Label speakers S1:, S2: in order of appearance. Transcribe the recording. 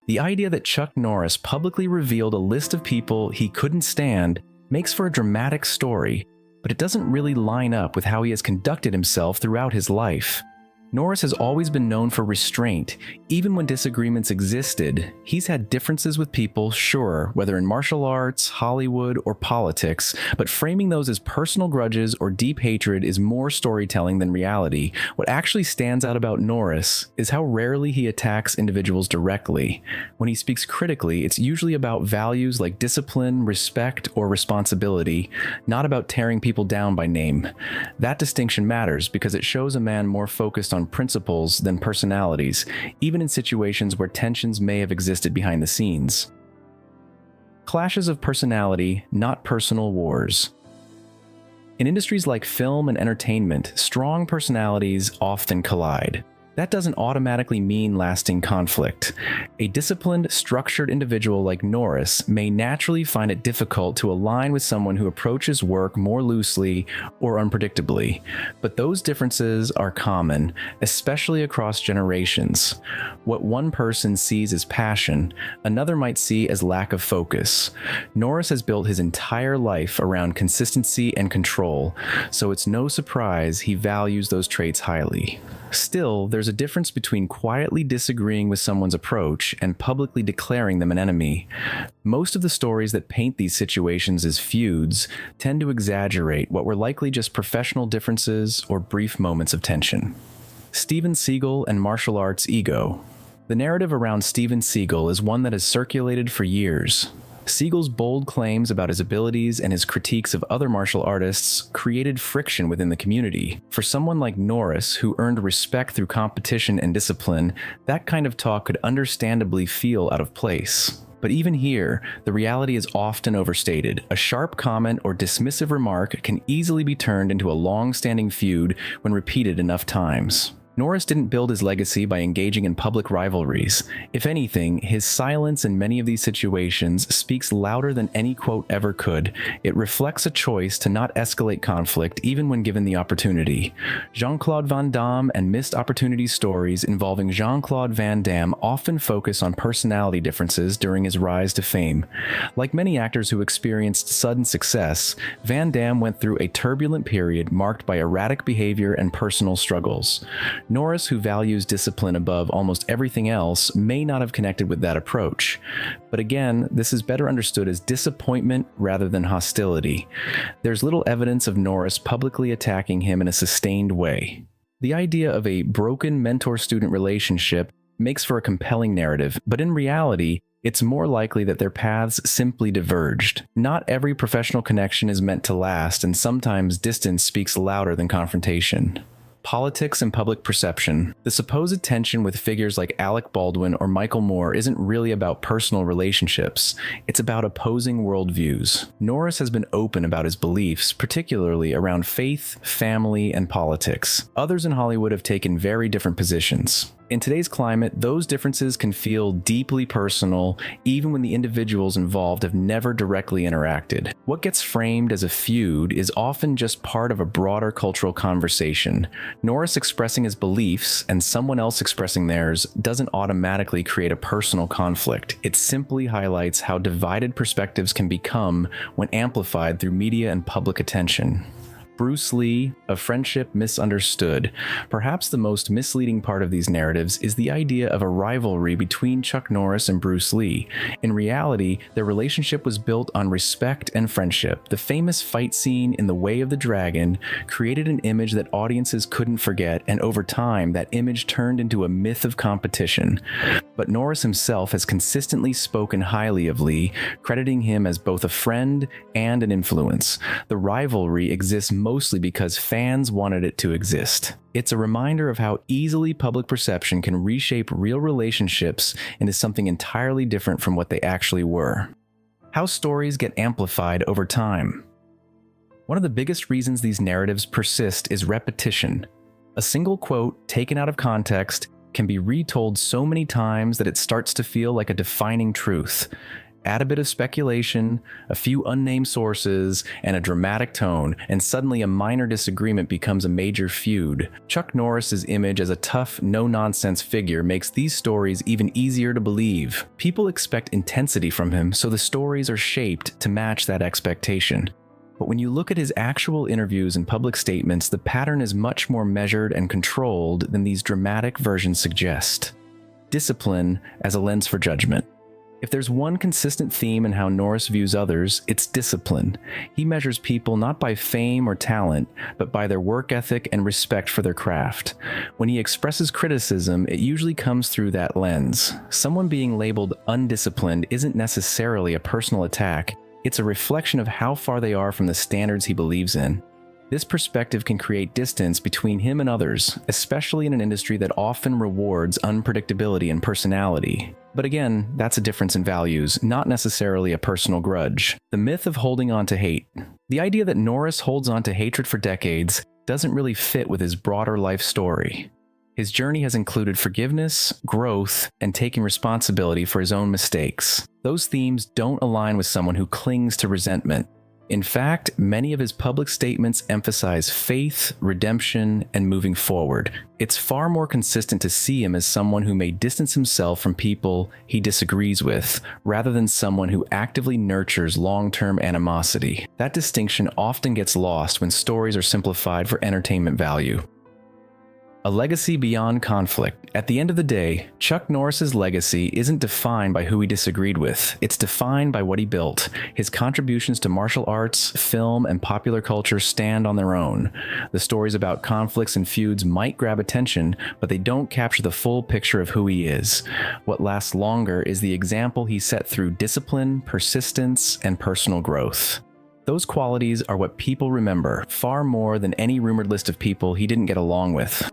S1: The idea that Chuck Norris publicly revealed a list of people he couldn't stand makes for a dramatic story, but it doesn't really line up with how he has conducted himself throughout his life. Norris has always been known for restraint. Even when disagreements existed, he's had differences with people, sure, whether in martial arts, Hollywood, or politics, but framing those as personal grudges or deep hatred is more storytelling than reality. What actually stands out about Norris is how rarely he attacks individuals directly. When he speaks critically, it's usually about values like discipline, respect, or responsibility, not about tearing people down by name. That distinction matters because it shows a man more focused on principles than personalities, even in situations where tensions may have existed behind the scenes. Clashes of personality, not personal wars. In industries like film and entertainment, strong personalities often collide. That doesn't automatically mean lasting conflict. A disciplined, structured individual like Norris may naturally find it difficult to align with someone who approaches work more loosely or unpredictably, but those differences are common, especially across generations. What one person sees as passion, another might see as lack of focus. Norris has built his entire life around consistency and control, so it's no surprise he values those traits highly. Still, there's a difference between quietly disagreeing with someone's approach and publicly declaring them an enemy. Most of the stories that paint these situations as feuds tend to exaggerate what were likely just professional differences or brief moments of tension. Steven Seagal and martial arts ego. The narrative around Steven Seagal is one that has circulated for years. Seagal's bold claims about his abilities and his critiques of other martial artists created friction within the community. For someone like Norris, who earned respect through competition and discipline, that kind of talk could understandably feel out of place. But even here, the reality is often overstated. A sharp comment or dismissive remark can easily be turned into a long-standing feud when repeated enough times. Norris didn't build his legacy by engaging in public rivalries. If anything, his silence in many of these situations speaks louder than any quote ever could. It reflects a choice to not escalate conflict even when given the opportunity. Jean-Claude Van Damme and missed opportunity stories involving Jean-Claude Van Damme often focus on personality differences during his rise to fame. Like many actors who experienced sudden success, Van Damme went through a turbulent period marked by erratic behavior and personal struggles. Norris, who values discipline above almost everything else, may not have connected with that approach. But again, this is better understood as disappointment rather than hostility. There's little evidence of Norris publicly attacking him in a sustained way. The idea of a broken mentor-student relationship makes for a compelling narrative, but in reality, it's more likely that their paths simply diverged. Not every professional connection is meant to last, and sometimes distance speaks louder than confrontation. Politics and public perception. The supposed tension with figures like Alec Baldwin or Michael Moore isn't really about personal relationships. It's about opposing worldviews. Norris has been open about his beliefs, particularly around faith, family, and politics. Others in Hollywood have taken very different positions. In today's climate, those differences can feel deeply personal, even when the individuals involved have never directly interacted. What gets framed as a feud is often just part of a broader cultural conversation. Norris expressing his beliefs and someone else expressing theirs doesn't automatically create a personal conflict. It simply highlights how divided perspectives can become when amplified through media and public attention. Bruce Lee, A Friendship Misunderstood. Perhaps the most misleading part of these narratives is the idea of a rivalry between Chuck Norris and Bruce Lee. In reality, their relationship was built on respect and friendship. The famous fight scene in The Way of the Dragon created an image that audiences couldn't forget, and over time, that image turned into a myth of competition. But Norris himself has consistently spoken highly of Lee, crediting him as both a friend and an influence. The rivalry exists mostly because fans wanted it to exist. It's a reminder of how easily public perception can reshape real relationships into something entirely different from what they actually were. How stories get amplified over time. One of the biggest reasons these narratives persist is repetition. A single quote, taken out of context, can be retold so many times that it starts to feel like a defining truth. Add a bit of speculation, a few unnamed sources, and a dramatic tone, and suddenly a minor disagreement becomes a major feud. Chuck Norris's image as a tough, no-nonsense figure makes these stories even easier to believe. People expect intensity from him, so the stories are shaped to match that expectation. But when you look at his actual interviews and public statements, the pattern is much more measured and controlled than these dramatic versions suggest. Discipline as a lens for judgment. If there's one consistent theme in how Norris views others, it's discipline. He measures people not by fame or talent, but by their work ethic and respect for their craft. When he expresses criticism, it usually comes through that lens. Someone being labeled undisciplined isn't necessarily a personal attack, it's a reflection of how far they are from the standards he believes in. This perspective can create distance between him and others, especially in an industry that often rewards unpredictability and personality. But again, that's a difference in values, not necessarily a personal grudge. The myth of holding on to hate. The idea that Norris holds on to hatred for decades doesn't really fit with his broader life story. His journey has included forgiveness, growth, and taking responsibility for his own mistakes. Those themes don't align with someone who clings to resentment. In fact, many of his public statements emphasize faith, redemption, and moving forward. It's far more consistent to see him as someone who may distance himself from people he disagrees with, rather than someone who actively nurtures long-term animosity. That distinction often gets lost when stories are simplified for entertainment value. A legacy beyond conflict. At the end of the day, Chuck Norris's legacy isn't defined by who he disagreed with. It's defined by what he built. His contributions to martial arts, film, and popular culture stand on their own. The stories about conflicts and feuds might grab attention, but they don't capture the full picture of who he is. What lasts longer is the example he set through discipline, persistence, and personal growth. Those qualities are what people remember, far more than any rumored list of people he didn't get along with.